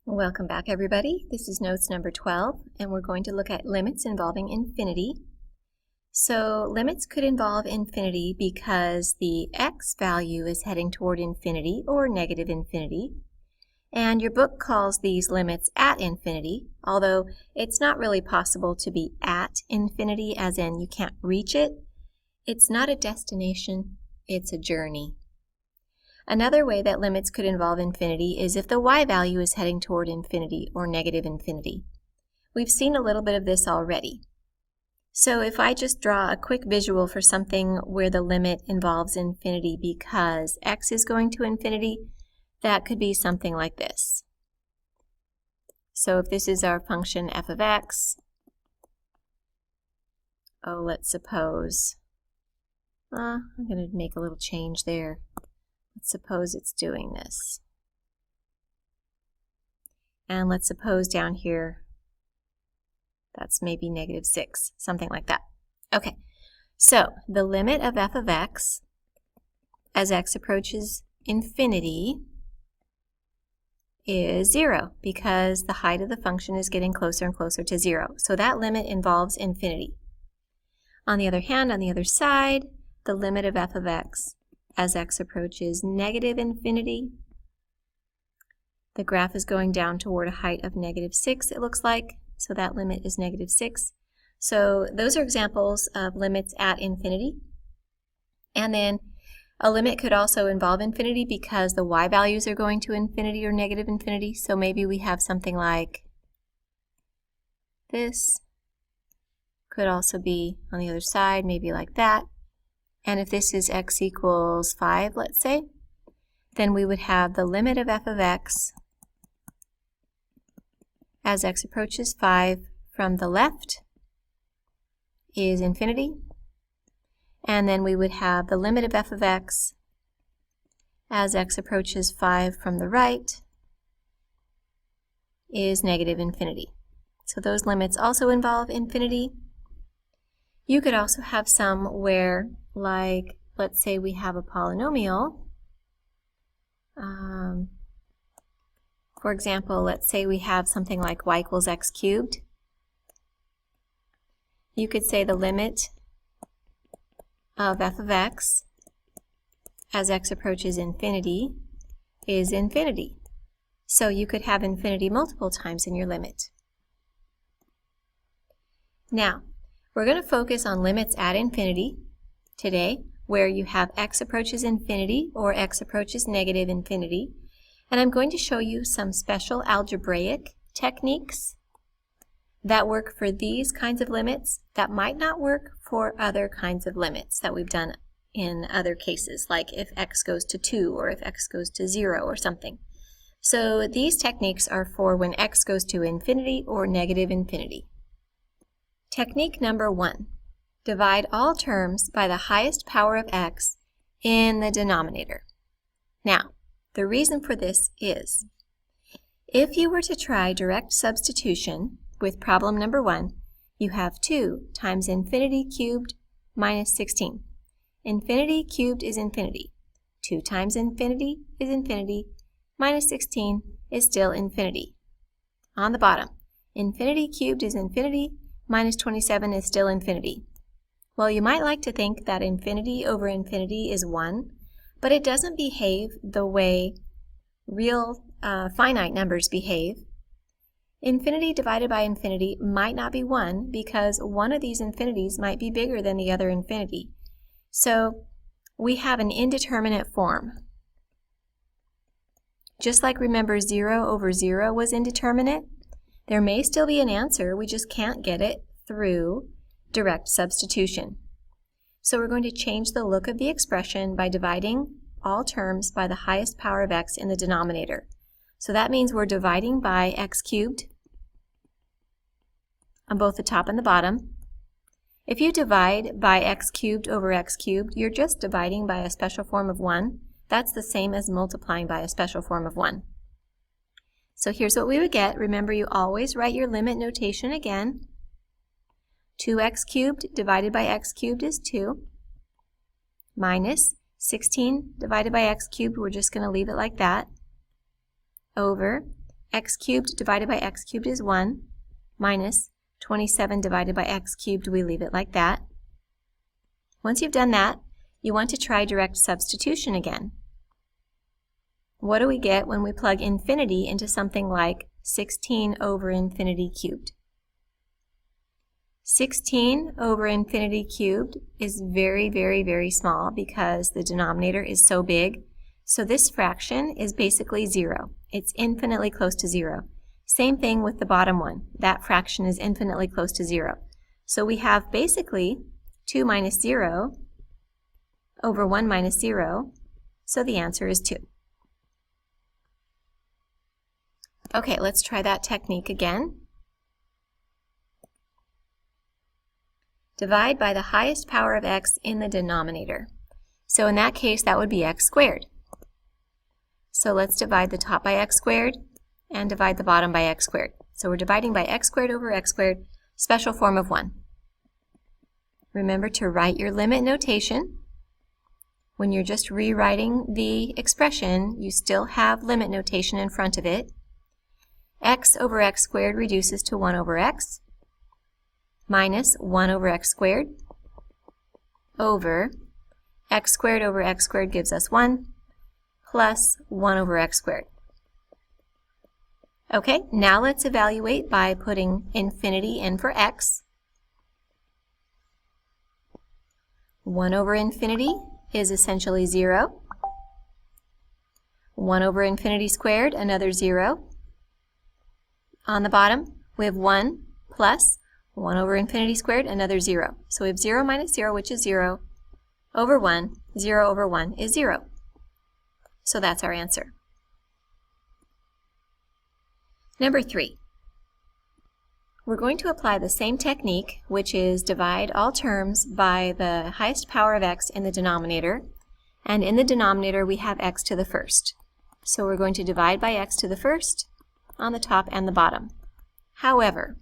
Welcome back, everybody. This is notes number 12, and we're going to look at limits involving infinity. So limits could involve infinity because the x value is heading toward infinity or negative infinity. And your book calls these limits at infinity, although it's not really possible to be at infinity, as in you can't reach it. It's not a destination, it's a journey. Another way that limits could involve infinity is if the y value is heading toward infinity or negative infinity. We've seen a little bit of this already. So if I just draw a quick visual for something where the limit involves infinity because x is going to infinity, that could be something like this. So if this is our function f of x, let's suppose, I'm going to make a little change there. Let's suppose it's doing this. And let's suppose down here, that's maybe -6, something like that. Okay, so the limit of f of x as x approaches infinity is 0 because the height of the function is getting closer and closer to 0. So that limit involves infinity. On the other hand, on the other side, the limit of f of x as x approaches negative infinity, the graph is going down toward a height of -6, it looks like, so that limit is -6. So those are examples of limits at infinity. And then a limit could also involve infinity because the y values are going to infinity or negative infinity. So maybe we have something like this. Could also be on the other side, maybe like that. And if this is x equals 5, let's say, then we would have the limit of f of x as x approaches 5 from the left is infinity. And then we would have the limit of f of x as x approaches 5 from the right is negative infinity. So those limits also involve infinity. You could also have some where, like, let's say we have a polynomial. For example, let's say we have something like y equals x cubed. You could say the limit of f of x as x approaches infinity is infinity. So you could have infinity multiple times in your limit. Now, we're going to focus on limits at infinity today, where you have x approaches infinity or x approaches negative infinity. And I'm going to show you some special algebraic techniques that work for these kinds of limits that might not work for other kinds of limits that we've done in other cases, like if x goes to 2 or if x goes to 0 or something. So these techniques are for when x goes to infinity or negative infinity. Technique number 1. Divide all terms by the highest power of x in the denominator. Now, the reason for this is, if you were to try direct substitution with problem number 1, you have 2 times infinity cubed minus 16. Infinity cubed is infinity. 2 times infinity is infinity. Minus 16 is still infinity. On the bottom, infinity cubed is infinity. Minus 27 is still infinity. Well, you might like to think that infinity over infinity is 1, but it doesn't behave the way real finite numbers behave. Infinity divided by infinity might not be 1 because one of these infinities might be bigger than the other infinity. So we have an indeterminate form. Just like, remember, 0 over 0 was indeterminate, there may still be an answer, we just can't get it through direct substitution. So we're going to change the look of the expression by dividing all terms by the highest power of x in the denominator. So that means we're dividing by x cubed on both the top and the bottom. If you divide by x cubed over x cubed, you're just dividing by a special form of 1. That's the same as multiplying by a special form of 1. So here's what we would get. Remember, you always write your limit notation again. 2x cubed divided by x cubed is 2, minus 16 divided by x cubed, we're just going to leave it like that, over x cubed divided by x cubed is 1, minus 27 divided by x cubed, we leave it like that. Once you've done that, you want to try direct substitution again. What do we get when we plug infinity into something like 16 over infinity cubed? 16 over infinity cubed is very, very, very small because the denominator is so big. So this fraction is basically 0. It's infinitely close to 0. Same thing with the bottom one. That fraction is infinitely close to 0. So we have basically 2 minus 0 over 1 minus 0. So the answer is 2. Okay, let's try that technique again. Divide by the highest power of x in the denominator. So in that case, that would be x squared. So let's divide the top by x squared and divide the bottom by x squared. So we're dividing by x squared over x squared, special form of 1. Remember to write your limit notation. When you're just rewriting the expression, you still have limit notation in front of it. X over x squared reduces to 1 over x, minus 1 over x squared, over x squared gives us 1, plus 1 over x squared. Okay, now let's evaluate by putting infinity in for x. 1 over infinity is essentially 0. 1 over infinity squared, another 0. On the bottom, we have 1 plus 1 over infinity squared, another 0. So we have 0 minus 0, which is 0, over 1. 0 over 1 is 0. So that's our answer. Number 3. We're going to apply the same technique, which is divide all terms by the highest power of x in the denominator. And in the denominator, we have x to the first. So we're going to divide by x to the first on the top and the bottom. However,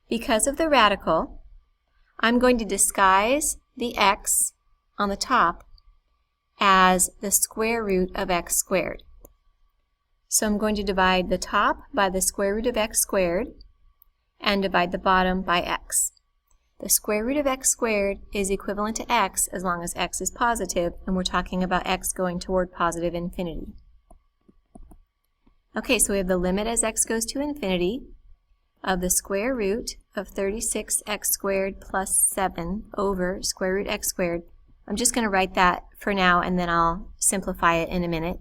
because of the radical, I'm going to disguise the x on the top as the square root of x squared. So I'm going to divide the top by the square root of x squared and divide the bottom by x. The square root of x squared is equivalent to x as long as x is positive, and we're talking about x going toward positive infinity. Okay, so we have the limit as x goes to infinity of the square root of 36x squared plus 7 over square root x squared. I'm just going to write that for now, and then I'll simplify it in a minute.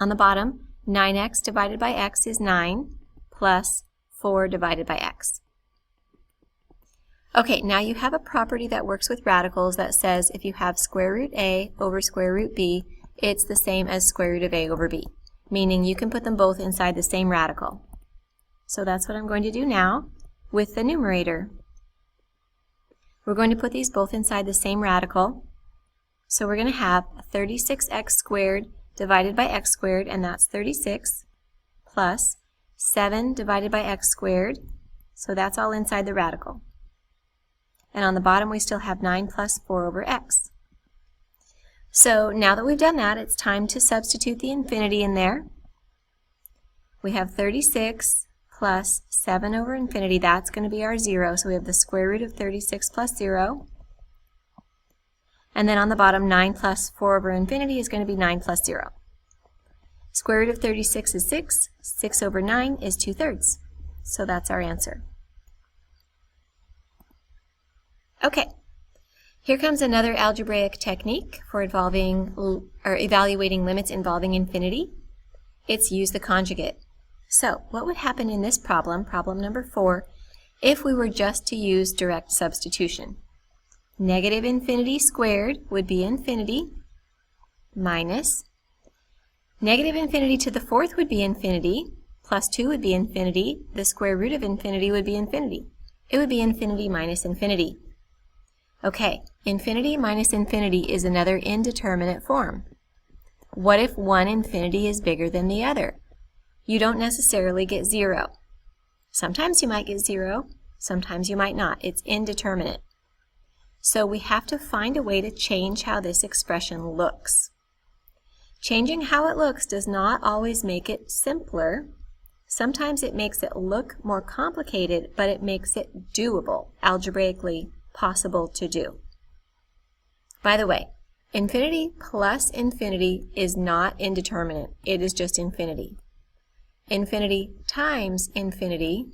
On the bottom, 9x divided by x is 9 plus 4 divided by x. Okay, now you have a property that works with radicals that says if you have square root a over square root b, it's the same as square root of a over b, meaning you can put them both inside the same radical. So that's what I'm going to do now with the numerator. We're going to put these both inside the same radical. So we're going to have 36x squared divided by x squared, and that's 36, plus 7 divided by x squared, so that's all inside the radical. And on the bottom we still have 9 plus 4 over x. So now that we've done that, it's time to substitute the infinity in there. We have 36 plus 7 over infinity, that's going to be our 0, so we have the square root of 36 plus 0. And then on the bottom, 9 plus 4 over infinity is going to be 9 plus 0. Square root of 36 is 6. 6 over 9 is 2/3. So that's our answer. Okay, here comes another algebraic technique for evaluating limits involving infinity. It's use the conjugate. So what would happen in this problem, problem number 4, if we were just to use direct substitution? Negative infinity squared would be infinity minus negative infinity to the fourth would be infinity, plus 2 would be infinity, the square root of infinity would be infinity. It would be infinity minus infinity. Okay, infinity minus infinity is another indeterminate form. What if one infinity is bigger than the other? You don't necessarily get 0. Sometimes you might get 0, sometimes you might not. It's indeterminate. So we have to find a way to change how this expression looks. Changing how it looks does not always make it simpler. Sometimes it makes it look more complicated, but it makes it doable, algebraically possible to do. By the way, infinity plus infinity is not indeterminate. It is just infinity. Infinity times infinity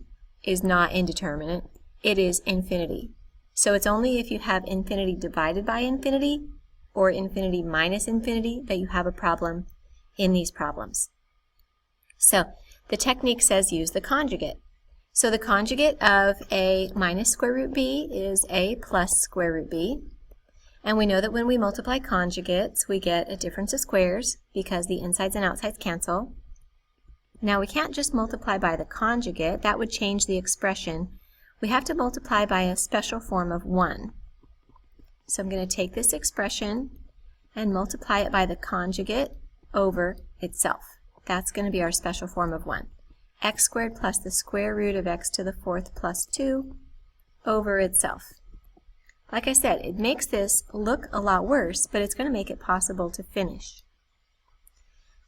is not indeterminate. It is infinity. So it's only if you have infinity divided by infinity or infinity minus infinity that you have a problem in these problems. So the technique says use the conjugate. So the conjugate of a minus square root b is a plus square root b. And we know that when we multiply conjugates, we get a difference of squares because the insides and outsides cancel. Now we can't just multiply by the conjugate. That would change the expression. We have to multiply by a special form of 1. So I'm going to take this expression and multiply it by the conjugate over itself. That's going to be our special form of 1. X squared plus the square root of x to the 4th plus 2 over itself. Like I said, it makes this look a lot worse, but it's going to make it possible to finish.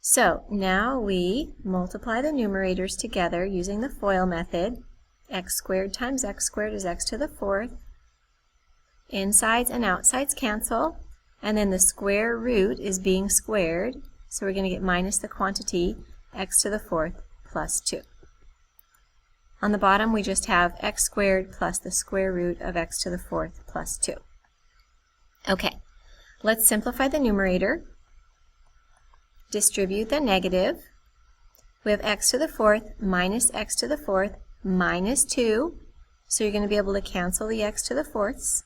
So now we multiply the numerators together using the FOIL method. X squared times x squared is x to the 4th. Insides and outsides cancel, and then the square root is being squared, so we're going to get minus the quantity x to the 4th plus 2. On the bottom we just have x squared plus the square root of x to the 4th plus 2. Okay, let's simplify the numerator. Distribute the negative. We have x to the 4th minus x to the 4th minus 2. So you're going to be able to cancel the x to the 4ths.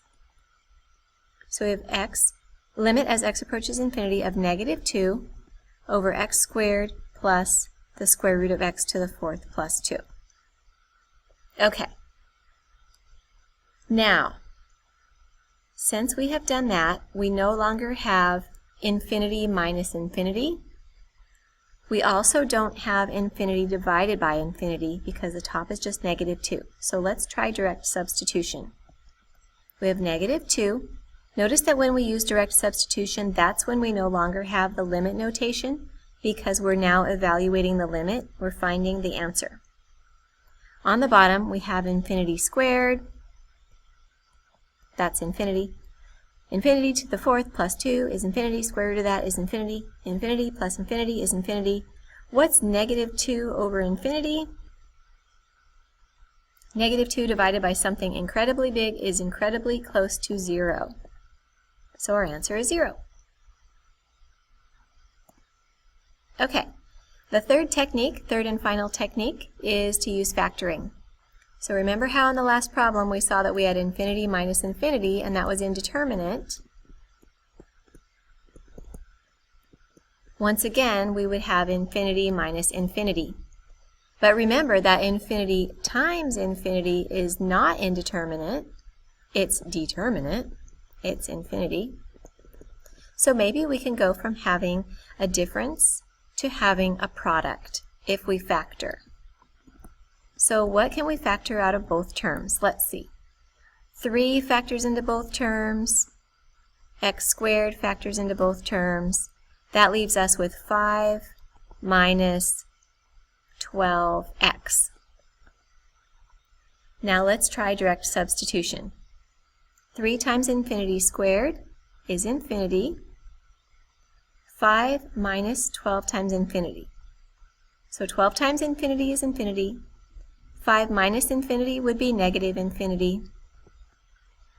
So we have x, limit as x approaches infinity of negative 2 over x squared plus the square root of x to the 4th plus 2. Okay. Now, since we have done that, we no longer have infinity minus infinity. We also don't have infinity divided by infinity because the top is just negative 2. So let's try direct substitution. We have negative 2. Notice that when we use direct substitution, that's when we no longer have the limit notation because we're now evaluating the limit. We're finding the answer. On the bottom, we have infinity squared. That's infinity. Infinity to the 4th plus 2 is infinity. Square root of that is infinity. Infinity plus infinity is infinity. What's negative 2 over infinity? Negative 2 divided by something incredibly big is incredibly close to 0. So our answer is 0. Okay, the third and final technique, is to use factoring. So remember how in the last problem we saw that we had infinity minus infinity, and that was indeterminate. Once again, we would have infinity minus infinity. But remember that infinity times infinity is not indeterminate. It's determinate. It's infinity. So maybe we can go from having a difference to having a product if we factor. So what can we factor out of both terms? Let's see. 3 factors into both terms. X squared factors into both terms. That leaves us with 5 minus 12x. Now let's try direct substitution. 3 times infinity squared is infinity. 5 minus 12 times infinity. So 12 times infinity is infinity. 5 minus infinity would be negative infinity.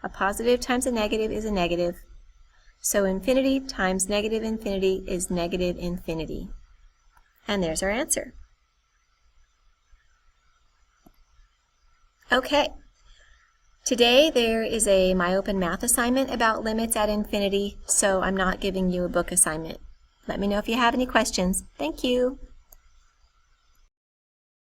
A positive times a negative is a negative. So infinity times negative infinity is negative infinity. And there's our answer. Okay. Today there is a MyOpen Math assignment about limits at infinity, so I'm not giving you a book assignment. Let me know if you have any questions. Thank you.